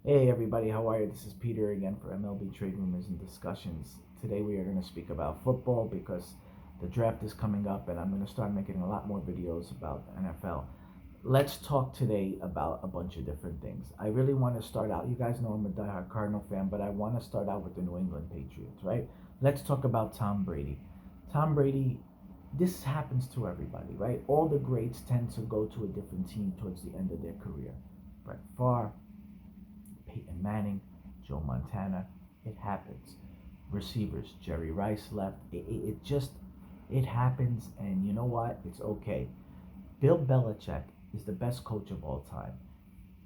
Hey everybody, how are you? This is Peter again for MLB Trade Rumors and Discussions. Today we are going to speak about football because the draft is coming up and I'm going to start making a lot more videos about NFL. Let's talk today about a bunch of different things. I really want to start out, you guys know I'm a diehard Cardinal fan, but I want to start out with the New England Patriots, right? Let's talk about Tom Brady. Tom Brady, this happens to everybody, right? All the greats tend to go to a different team towards the end of their career. Brett Favre, Peyton Manning, Joe Montana. It happens. Receivers, Jerry Rice left. It happens, and you know what? It's okay. Bill Belichick is the best coach of all time.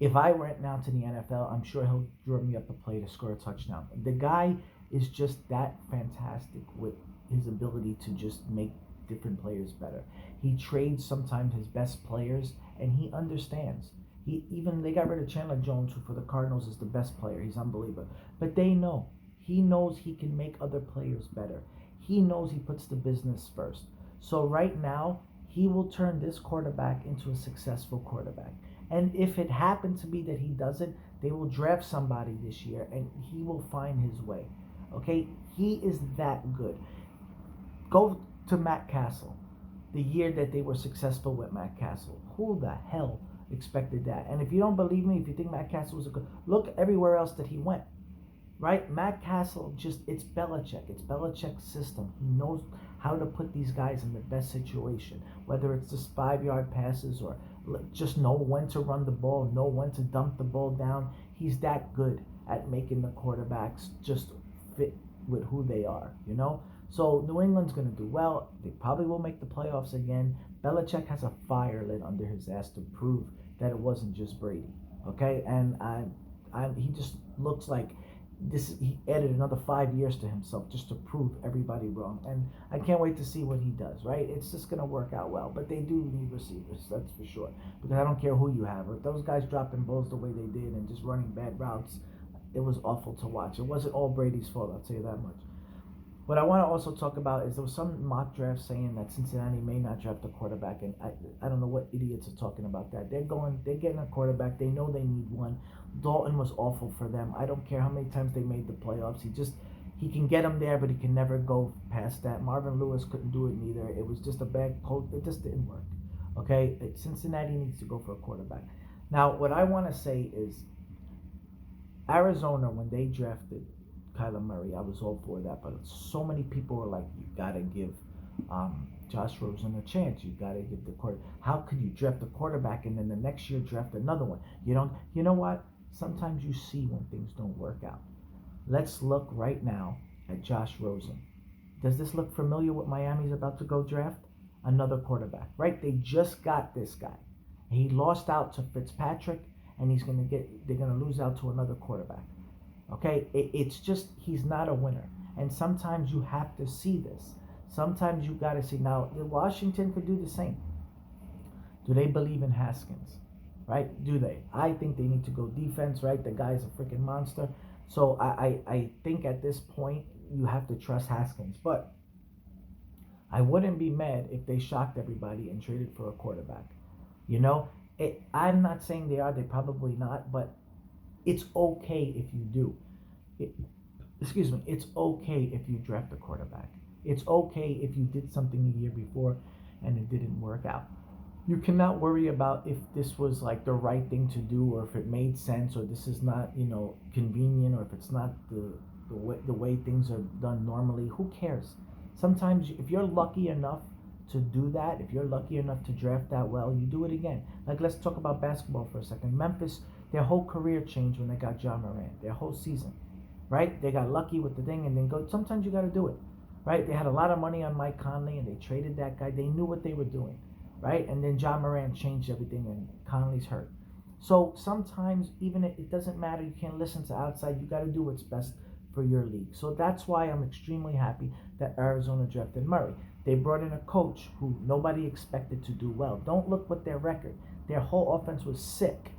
If I went now to the NFL, I'm sure he'll draw me up a play to score a touchdown. The guy is just that fantastic with his ability to just make different players better. He trades sometimes his best players, and he understands. They got rid of Chandler Jones, who for the Cardinals is the best player. He's unbelievable, but they know he knows he can make other players better. He knows he puts the business first. So right now, he will turn this quarterback into a successful quarterback. And if it happened to be that he doesn't, they will draft somebody this year and he will find his way. Okay? He is that good. Go to Matt Castle. The year that they were successful with Matt Castle. Who the hell expected that? And if you don't believe me, if you think Matt Castle was a good, look everywhere else that he went. Right? Matt Castle it's Belichick. It's Belichick's system. He knows how to put these guys in the best situation. Whether it's just 5 yard passes or just know when to run the ball, know when to dump the ball down. He's that good at making the quarterbacks just fit with who they are, you know? So New England's going to do well. They probably will make the playoffs again. Belichick has a fire lit under his ass to prove that it wasn't just Brady. Okay? And he just looks like he added another 5 years to himself just to prove everybody wrong. And I can't wait to see what he does, right? It's just going to work out well. But they do need receivers, that's for sure. Because I don't care who you have. If those guys dropping balls the way they did and just running bad routes, it was awful to watch. It wasn't all Brady's fault, I'll tell you that much. What I want to also talk about is there was some mock draft saying that Cincinnati may not draft a quarterback, and I don't know what idiots are talking about that. They're getting a quarterback. They know they need one. Dalton was awful for them. I don't care how many times they made the playoffs. He can get them there, but he can never go past that. Marvin Lewis couldn't do it neither. It was just a bad coach. It just didn't work. Okay, Cincinnati needs to go for a quarterback. Now, what I want to say is Arizona, when they drafted Kyler Murray, I was all for that. But so many people were like, you got to give Josh Rosen a chance. You got to give the quarter. How could you draft a quarterback and then the next year draft another one? You don't. You know what? Sometimes you see when things don't work out. Let's look right now at Josh Rosen. Does this look familiar what Miami's about to go draft? Another quarterback, right? They just got this guy. He lost out to Fitzpatrick, and they're gonna lose out to another quarterback. Okay, it's just he's not a winner, and sometimes you have to see this. Sometimes you got to see. Now, Washington could do the same. Do they believe in Haskins? Right? Do they? I think they need to go defense. Right? The guy's a freaking monster. So I think at this point you have to trust Haskins, but I wouldn't be mad if they shocked everybody and traded for a quarterback. You know, I'm not saying they are. They probably not, but it's okay if you do. It, excuse me. It's okay if you draft a quarterback. It's okay if you did something the year before and it didn't work out. You cannot worry about if this was like the right thing to do or if it made sense or this is not, convenient or if it's not the way things are done normally. Who cares? Sometimes if you're lucky enough to do that, if you're lucky enough to draft that well, you do it again. Like, let's talk about basketball for a second. Memphis, their whole career changed when they got Ja Morant, their whole season, right? They got lucky with the thing and then go. Sometimes you got to do it, right? They had a lot of money on Mike Conley and they traded that guy. They knew what they were doing, right? And then Ja Morant changed everything and Conley's hurt. So sometimes even if it doesn't matter, you can't listen to outside. You got to do what's best for your league. So that's why I'm extremely happy that Arizona drafted Murray. They brought in a coach who nobody expected to do well. Don't look what their record. Their whole offense was sick.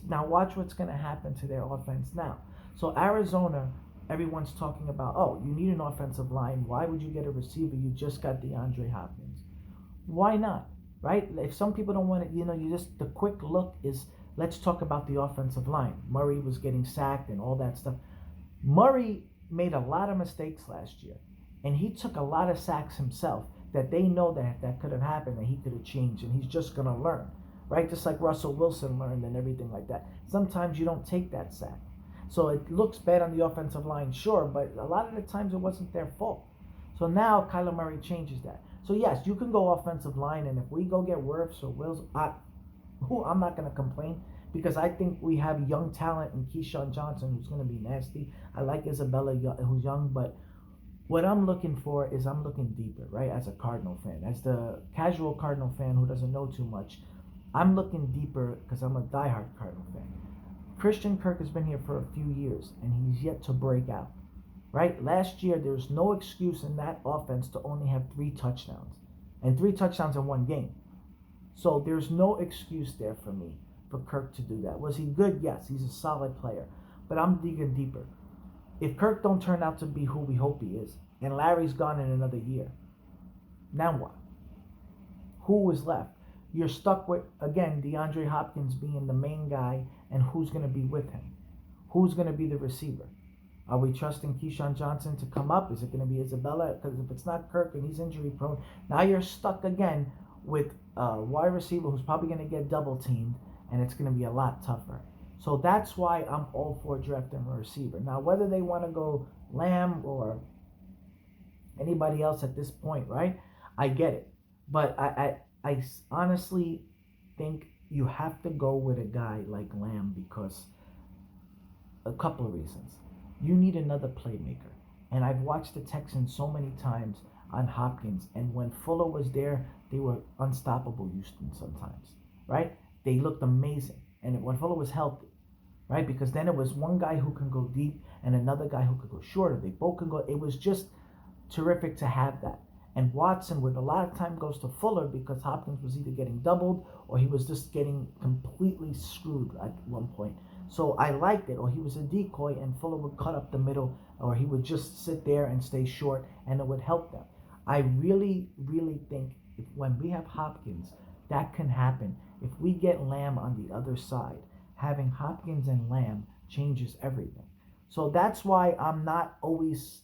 Now watch what's going to happen to their offense now. So Arizona, everyone's talking about, oh, you need an offensive line. Why would you get a receiver? You just got DeAndre Hopkins. Why not? Right? If some people don't want it, you just the quick look is Let's talk about the offensive line. Murray was getting sacked and all that stuff. Murray made a lot of mistakes last year, and he took a lot of sacks himself that they know that could have happened, that he could have changed, and he's just going to learn, right? Just like Russell Wilson learned and everything like that. Sometimes you don't take that sack. So it looks bad on the offensive line, sure, but a lot of the times it wasn't their fault. So now Kyler Murray changes that. So yes, you can go offensive line, and if we go get Wirfs or Wills, I'm not going to complain because I think we have young talent in Keyshawn Johnson who's going to be nasty. I like Isabella who's young, but what I'm looking for is I'm looking deeper, right? As a Cardinal fan, as the casual Cardinal fan who doesn't know too much, I'm looking deeper because I'm a diehard Cardinal fan. Christian Kirk has been here for a few years and he's yet to break out, right? Last year, there's no excuse in that offense to only have 3 touchdowns and 3 touchdowns in one game. So there's no excuse there for me for Kirk to do that. Was he good? Yes, he's a solid player. But I'm digging deeper. If Kirk don't turn out to be who we hope he is, and Larry's gone in another year, now what? Who is left? You're stuck with, again, DeAndre Hopkins being the main guy, and who's going to be with him? Who's going to be the receiver? Are we trusting Keyshawn Johnson to come up? Is it going to be Isabella? Because if it's not Kirk and he's injury prone, now you're stuck again with a wide receiver who's probably going to get double teamed, and it's going to be a lot tougher. So that's why I'm all for drafting a receiver. Now, whether they want to go Lamb or anybody else at this point, right? I get it. But I honestly think you have to go with a guy like Lamb because a couple of reasons. You need another playmaker. And I've watched the Texans so many times on Hopkins. And when Fuller was there, they were unstoppable, Houston, sometimes, right? They looked amazing. And when Fuller was healthy, right? Because then it was one guy who can go deep and another guy who could go shorter. They both can go. It was just terrific to have that. And Watson with a lot of time goes to Fuller because Hopkins was either getting doubled or he was just getting completely screwed at one point. So I liked it. Or he was a decoy and Fuller would cut up the middle, or he would just sit there and stay short, and it would help them. I really, really think when we have Hopkins, that can happen. If we get Lamb on the other side, having Hopkins and Lamb changes everything. So that's why I'm not always,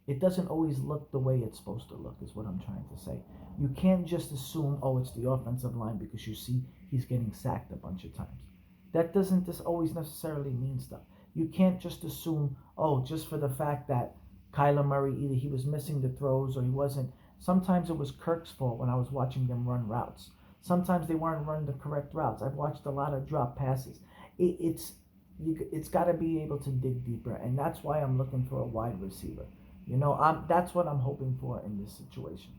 it doesn't always look the way it's supposed to look, is what I'm trying to say. You can't just assume, oh, it's the offensive line because you see he's getting sacked a bunch of times. That doesn't just always necessarily mean stuff. You can't just assume, oh, just for the fact that Kyler Murray, either he was missing the throws or he wasn't. Sometimes it was Kirk's fault when I was watching them run routes. Sometimes they weren't running the correct routes. I've watched a lot of drop passes. It's got to be able to dig deeper, and that's why I'm looking for a wide receiver. That's what I'm hoping for in this situation.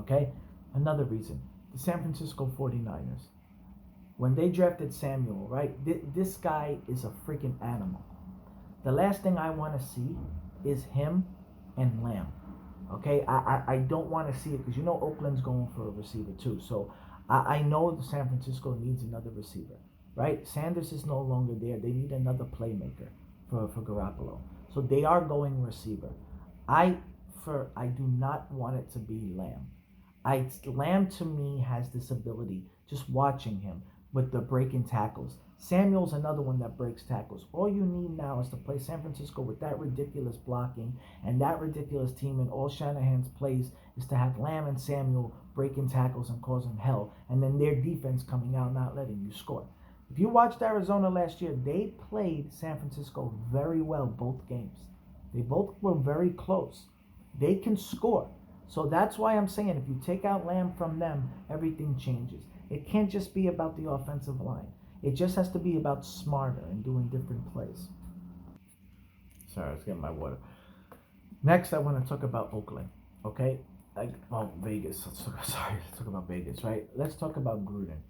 Okay? Another reason, the San Francisco 49ers. When they drafted Samuel, right, this guy is a freaking animal. The last thing I want to see is him and Lamb. Okay? I don't want to see it because Oakland's going for a receiver too. So I know the San Francisco needs another receiver, right? Sanders is no longer there. They need another playmaker for Garoppolo. So they are going receiver. I do not want it to be Lamb. Lamb to me has this ability, just watching him, with the breaking tackles. Samuel's another one that breaks tackles. All you need now is to play San Francisco with that ridiculous blocking and that ridiculous team, and all Shanahan's plays is to have Lamb and Samuel breaking tackles and causing hell, and then their defense coming out not letting you score. If you watched Arizona last year, they played San Francisco very well both games. They both were very close. They can score. So that's why I'm saying if you take out Lamb from them, everything changes. It can't just be about the offensive line. It just has to be about smarter and doing different plays. Sorry, I was getting my water. Next, I want to talk about Oakland. Okay? Vegas. Let's talk about Vegas, right? Let's talk about Gruden.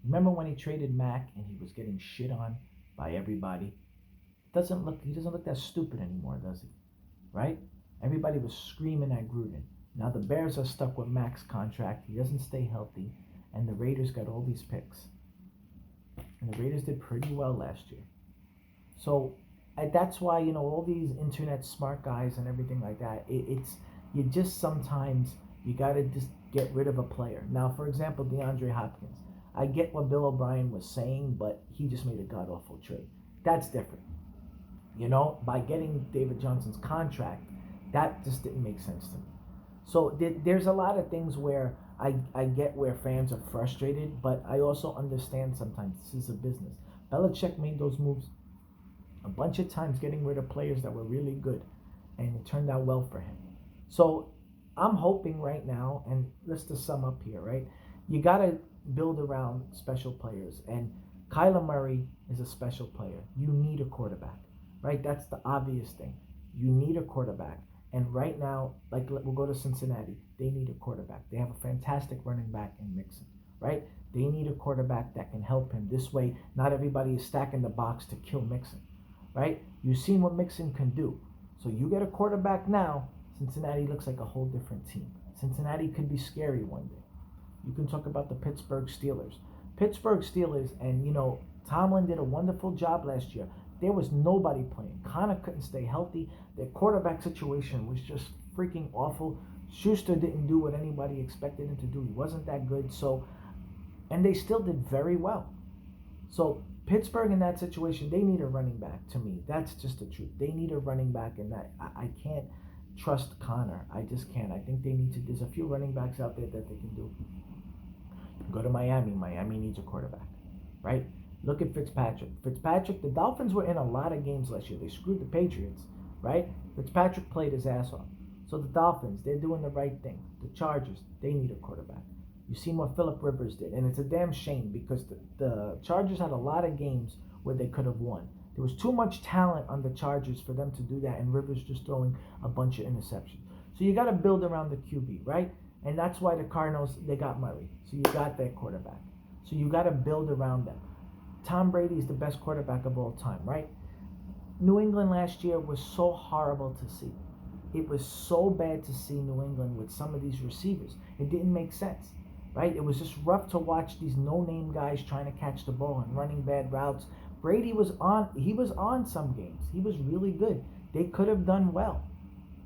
Remember when he traded Mack and he was getting shit on by everybody? He doesn't look that stupid anymore, does he? Right? Everybody was screaming at Gruden. Now the Bears are stuck with Mack's contract. He doesn't stay healthy. And the Raiders got all these picks. And the Raiders did pretty well last year. So that's why, all these internet smart guys and everything like that, you just sometimes, you got to just get rid of a player. Now, for example, DeAndre Hopkins. I get what Bill O'Brien was saying, but he just made a god-awful trade. That's different. By getting David Johnson's contract, that just didn't make sense to me. So there's a lot of things where I get where fans are frustrated, but I also understand sometimes this is a business. Belichick made those moves a bunch of times, getting rid of players that were really good, and it turned out well for him. So I'm hoping right now, and let's just sum up here, right? You got to build around special players, and Kyler Murray is a special player. You need a quarterback, right? That's the obvious thing. You need a quarterback. And right now, like we'll go to Cincinnati, they need a quarterback. They have a fantastic running back in Mixon, right? They need a quarterback that can help him. This way, not everybody is stacking the box to kill Mixon, right? You've seen what Mixon can do. So you get a quarterback now, Cincinnati looks like a whole different team. Cincinnati could be scary one day. You can talk about the Pittsburgh Steelers. Pittsburgh Steelers, and Tomlin did a wonderful job last year. There was nobody playing. Connor couldn't stay healthy. Their quarterback situation was just freaking awful. Schuster didn't do what anybody expected him to do. He wasn't that good. And they still did very well. So Pittsburgh in that situation, they need a running back to me. That's just the truth. They need a running back, and that I can't trust Connor. I just can't. I think they need to. There's a few running backs out there that they can do. Go to Miami. Miami needs a quarterback, right? Look at Fitzpatrick. The Dolphins were in a lot of games last year. They screwed the Patriots, right? Fitzpatrick played his ass off. So the Dolphins, they're doing the right thing. The Chargers, they need a quarterback. You see what Phillip Rivers did, and it's a damn shame because the Chargers had a lot of games where they could have won. There was too much talent on the Chargers for them to do that, and Rivers just throwing a bunch of interceptions. So you got to build around the QB, right? And that's why the Cardinals, they got Murray. So you got their quarterback. So you got to build around them. Tom Brady is the best quarterback of all time, right? New England last year was so horrible to see. It was so bad to see New England with some of these receivers. It didn't make sense, right? It was just rough to watch these no-name guys trying to catch the ball and running bad routes. Brady was on some games. He was really good. They could have done well.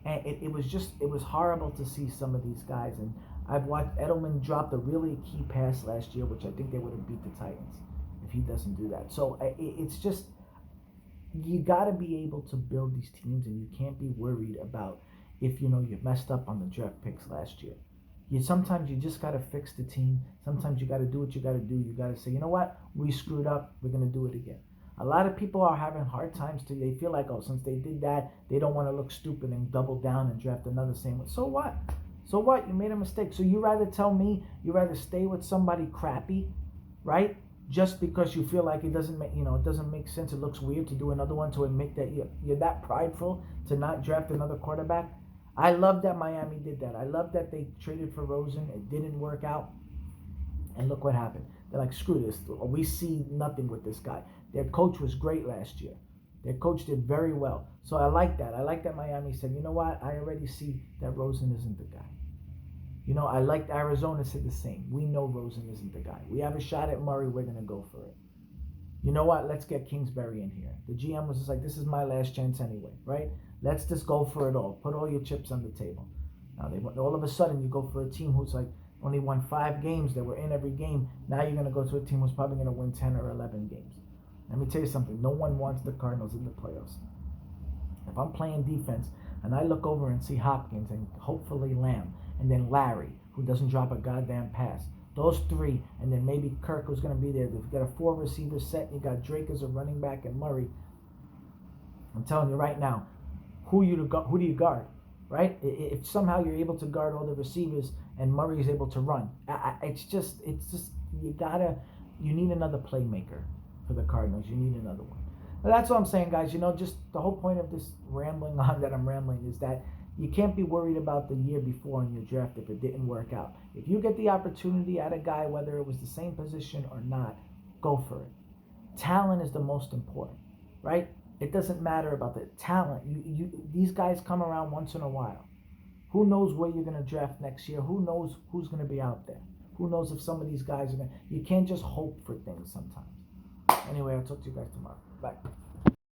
And it was horrible to see some of these guys. And I've watched Edelman dropped a really key pass last year, which I think they would have beat the Titans if he doesn't do that. So it's just, you got to be able to build these teams, and you can't be worried about if you messed up on the draft picks last year. Sometimes you just got to fix the team. Sometimes you got to do what you got to do. You got to say, you know what, we screwed up. We're going to do it again. A lot of people are having hard times too. They feel like, since they did that, they don't want to look stupid and double down and draft another same one. So what? So what? You made a mistake. So you rather tell me you rather stay with somebody crappy, right? Just because you feel like it doesn't make sense. It looks weird to do another one, to admit that you're that prideful to not draft another quarterback. I love that Miami did that. I love that they traded for Rosen. It didn't work out. And look what happened. They're like, screw this. We see nothing with this guy. Their coach was great last year. Their coach did very well. So I like that. I like that Miami said, you know what? I already see that Rosen isn't the guy. I liked Arizona said the same. We know Rosen isn't the guy. We have a shot at Murray. We're going to go for it. You know what? Let's get Kingsbury in here. The GM was just like, this is my last chance anyway, right? Let's just go for it all. Put all your chips on the table. Now, all of a sudden, you go for a team who's like only won 5 games. They were in every game. Now you're going to go to a team who's probably going to win 10 or 11 games. Let me tell you something. No one wants the Cardinals in the playoffs. If I'm playing defense and I look over and see Hopkins and hopefully Lamb and then Larry, who doesn't drop a goddamn pass, those 3, and then maybe Kirk, who's going to be there. If you got a 4-receiver set, you got Drake as a running back and Murray. I'm telling you right now, who do you guard, right? If somehow you're able to guard all the receivers and Murray is able to run, it's just you need another playmaker for the Cardinals. You need another one. But that's what I'm saying, guys. Just the whole point of this rambling on that I'm rambling is that you can't be worried about the year before in your draft if it didn't work out. If you get the opportunity at a guy, whether it was the same position or not, go for it. Talent is the most important, right? It doesn't matter about the talent. These guys come around once in a while. Who knows where you're going to draft next year? Who knows who's going to be out there? Who knows if some of these guys are going to... You can't just hope for things sometimes. Anyway, I'll talk to you guys tomorrow. Bye.